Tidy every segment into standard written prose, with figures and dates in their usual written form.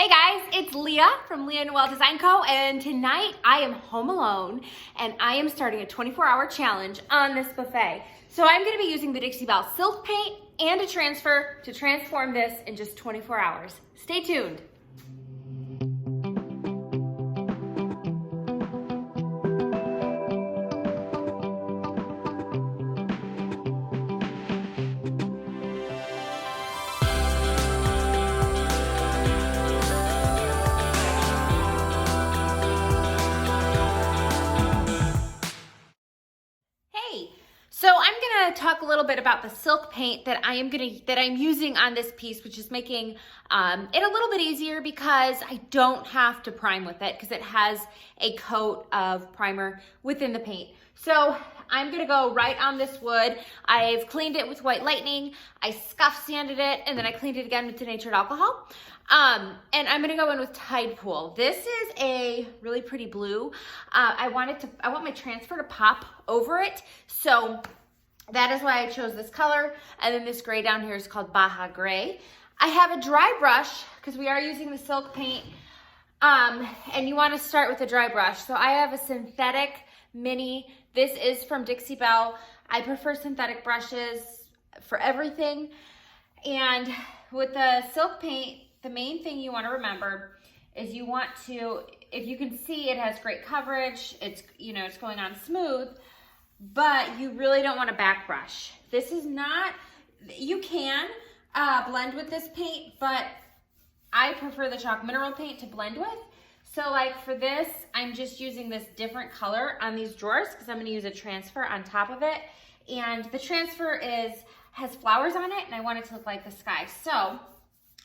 Hey guys, it's Leah from Leah Noel Design Co. And tonight I am home alone and I am starting a 24-hour challenge on this buffet. So I'm gonna be using the Dixie Belle silk paint and a transfer to transform this in just 24 hours. Stay tuned. So I'm gonna talk a little bit about the silk paint that I'm using on this piece, which is making it a little bit easier because I don't have to prime with it because it has a coat of primer within the paint. So I'm gonna go right on this wood. I've cleaned it with white lightning, I scuff sanded it, and then I cleaned it again with denatured alcohol. And I'm gonna go in with Tide Pool. This is a really pretty blue. I want my transfer to pop over it. So that is why I chose this color. And then this gray down here is called Baja Gray. I have a dry brush because we are using the silk paint. And you wanna start with a dry brush. So I have a synthetic mini. This is from Dixie Belle. I prefer synthetic brushes for everything. And with the silk paint, the main thing you want to remember is you want to, if you can see, it has great coverage. It's, it's going on smooth, but you really don't want to back brush. This is not, you can blend with this paint, but I prefer the chalk mineral paint to blend with. So like for this, I'm just using this different color on these drawers because I'm going to use a transfer on top of it. And the transfer has flowers on it and I want it to look like the sky. So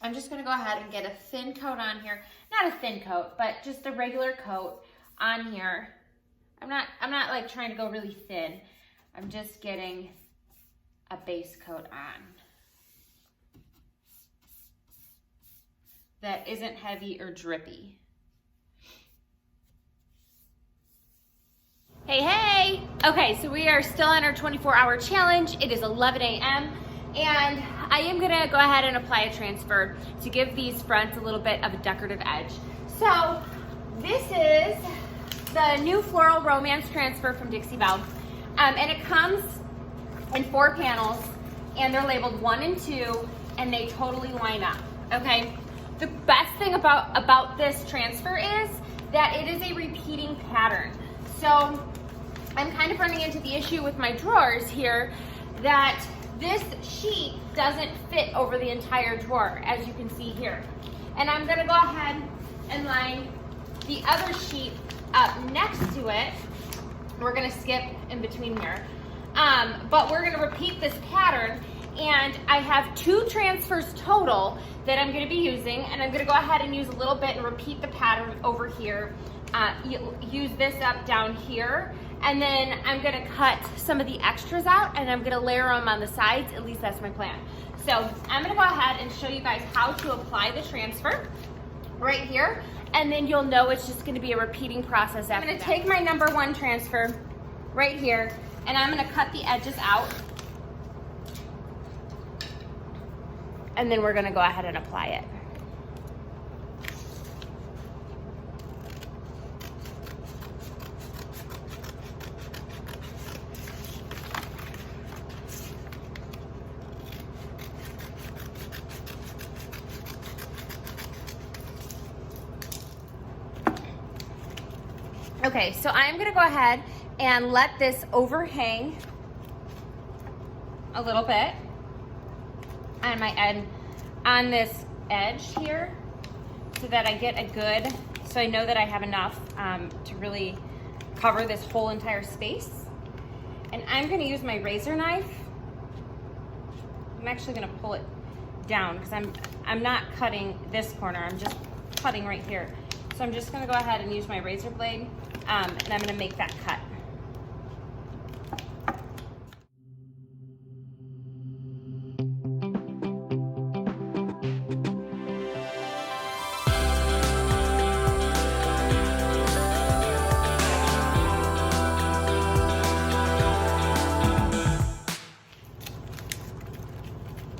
I'm just gonna go ahead and get a thin coat on here. Not a thin coat, but just a regular coat on here. I'm not like trying to go really thin. I'm just getting a base coat on that isn't heavy or drippy. Hey! Okay, so we are still on our 24-hour challenge. It is 11 a.m. and I am gonna go ahead and apply a transfer to give these fronts a little bit of a decorative edge. So this is the new Floral Romance transfer from Dixie Belle. And it comes in 4 panels and they're labeled 1 and 2 and they totally line up, okay? The best thing about this transfer is that it is a repeating pattern. So I'm kind of running into the issue with my drawers here that this sheet doesn't fit over the entire drawer, as you can see here. And I'm gonna go ahead and line the other sheet up next to it. We're gonna skip in between here. But we're gonna repeat this pattern, and I have 2 transfers total that I'm gonna be using, and I'm gonna go ahead and use a little bit and repeat the pattern over here. Use this up down here. And then I'm gonna cut some of the extras out and I'm gonna layer them on the sides, at least that's my plan. So I'm gonna go ahead and show you guys how to apply the transfer right here. And then you'll know it's just gonna be a repeating process after that. I'm gonna take my number 1 transfer right here and I'm gonna cut the edges out. And then we're gonna go ahead and apply it. Okay, so I'm gonna go ahead and let this overhang a little bit on my end, on this edge here, so that I get a good, so I know that I have enough to really cover this whole entire space. And I'm gonna use my razor knife. I'm actually gonna pull it down because I'm not cutting this corner, I'm just cutting right here. So I'm just gonna go ahead and use my razor blade and I'm gonna make that cut.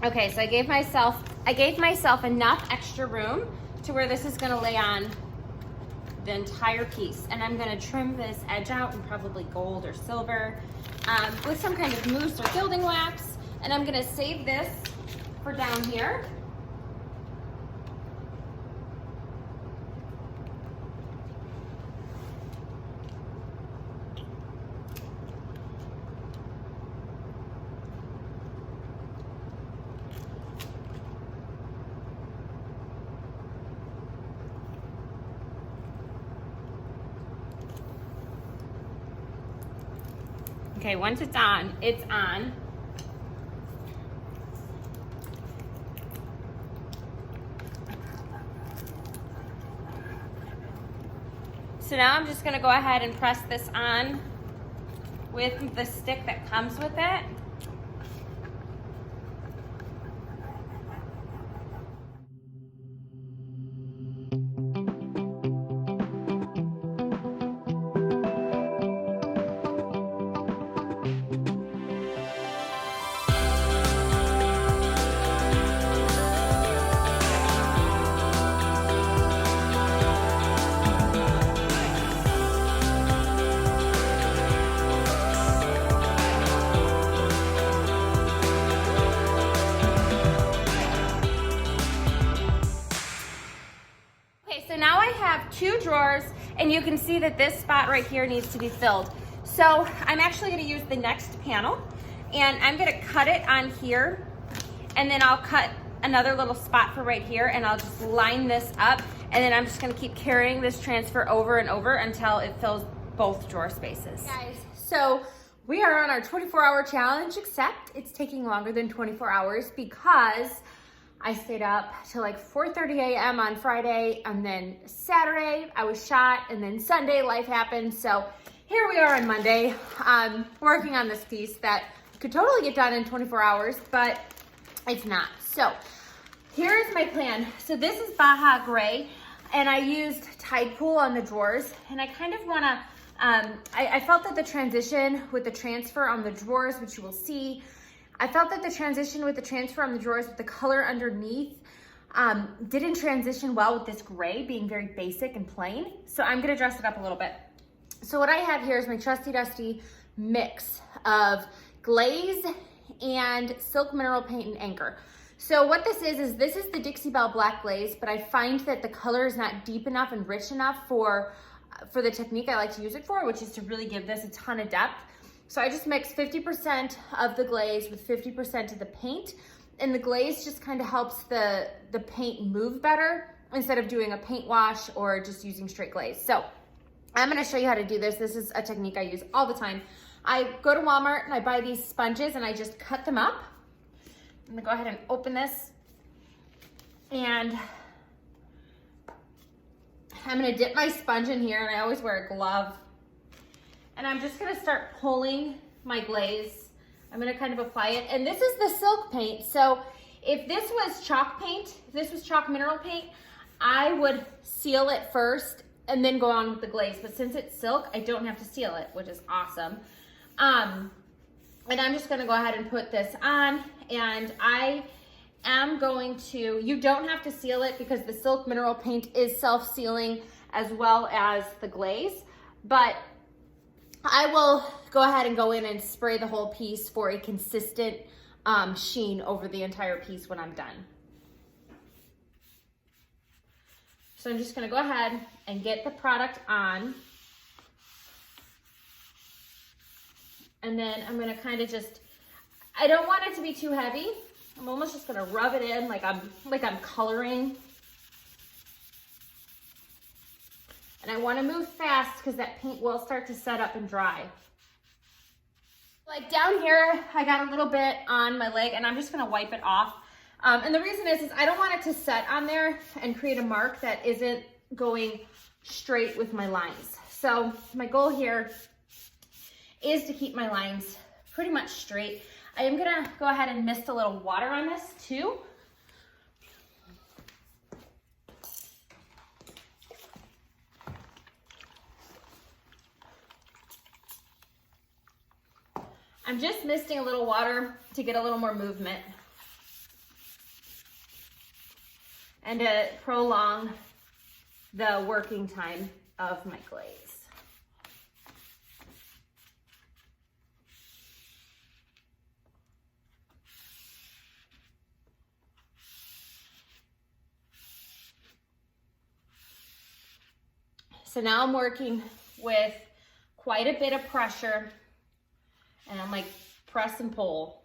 Okay, so I gave myself enough extra room to where this is gonna lay on the entire piece. And I'm gonna trim this edge out in probably gold or silver with some kind of mousse or gilding wax. And I'm gonna save this for down here. Okay, once it's on, it's on. So now I'm just gonna go ahead and press this on with the stick that comes with it. So now I have 2 drawers, and you can see that this spot right here needs to be filled. So I'm actually gonna use the next panel, and I'm gonna cut it on here, and then I'll cut another little spot for right here, and I'll just line this up, and then I'm just gonna keep carrying this transfer over and over until it fills both drawer spaces. Guys, so we are on our 24-hour challenge, except it's taking longer than 24 hours because I stayed up till like 4:30 a.m. on Friday, and then Saturday I was shot, and then Sunday life happened. So here we are on Monday, working on this piece that could totally get done in 24 hours, but it's not. So here's my plan. So this is Baja Gray, and I used Tide Pool on the drawers, and I kind of wanna, I felt that the transition with the transfer on the drawers, which you will see, I felt that the transition with the transfer on the drawers with the color underneath didn't transition well with this gray being very basic and plain. So I'm gonna dress it up a little bit. So what I have here is my trusty dusty mix of glaze and silk mineral paint and anchor. So what this is this is the Dixie Belle Black Glaze, but I find that the color is not deep enough and rich enough for the technique I like to use it for, which is to really give this a ton of depth. So I just mix 50% of the glaze with 50% of the paint, and the glaze just kind of helps the paint move better instead of doing a paint wash or just using straight glaze. So I'm gonna show you how to do this. This is a technique I use all the time. I go to Walmart and I buy these sponges and I just cut them up. I'm gonna go ahead and open this, and I'm gonna dip my sponge in here, and I always wear a glove. And I'm just gonna start pulling my glaze. I'm gonna kind of apply it. And this is the silk paint. So if this was chalk paint, if this was chalk mineral paint, I would seal it first and then go on with the glaze. But since it's silk, I don't have to seal it, which is awesome. And I'm just gonna go ahead and put this on, and I am going to, you don't have to seal it because the silk mineral paint is self-sealing as well as the glaze, but I will go ahead and go in and spray the whole piece for a consistent sheen over the entire piece when I'm done. So I'm just gonna go ahead and get the product on. And then I'm gonna kind of just, I don't want it to be too heavy. I'm almost just gonna rub it in like I'm coloring. And I wanna move fast because that paint will start to set up and dry. Like down here, I got a little bit on my leg, and I'm just gonna wipe it off. And the reason is I don't want it to set on there and create a mark that isn't going straight with my lines. So my goal here is to keep my lines pretty much straight. I am gonna go ahead and mist a little water on this too. I'm just misting a little water to get a little more movement and to prolong the working time of my glaze. So now I'm working with quite a bit of pressure, and I'm like press and pull.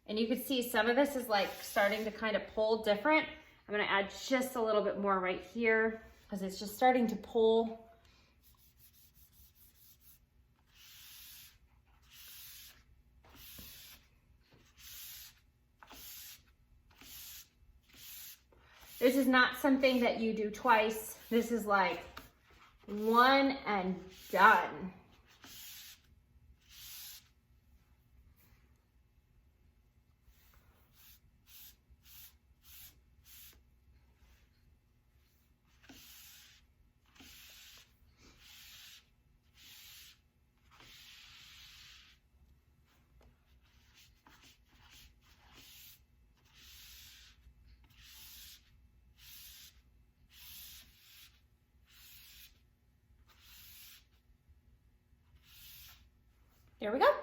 And you can see some of this is like starting to kind of pull different. I'm gonna add just a little bit more right here because it's just starting to pull. This is not something that you do twice. This is like one and done. There we go.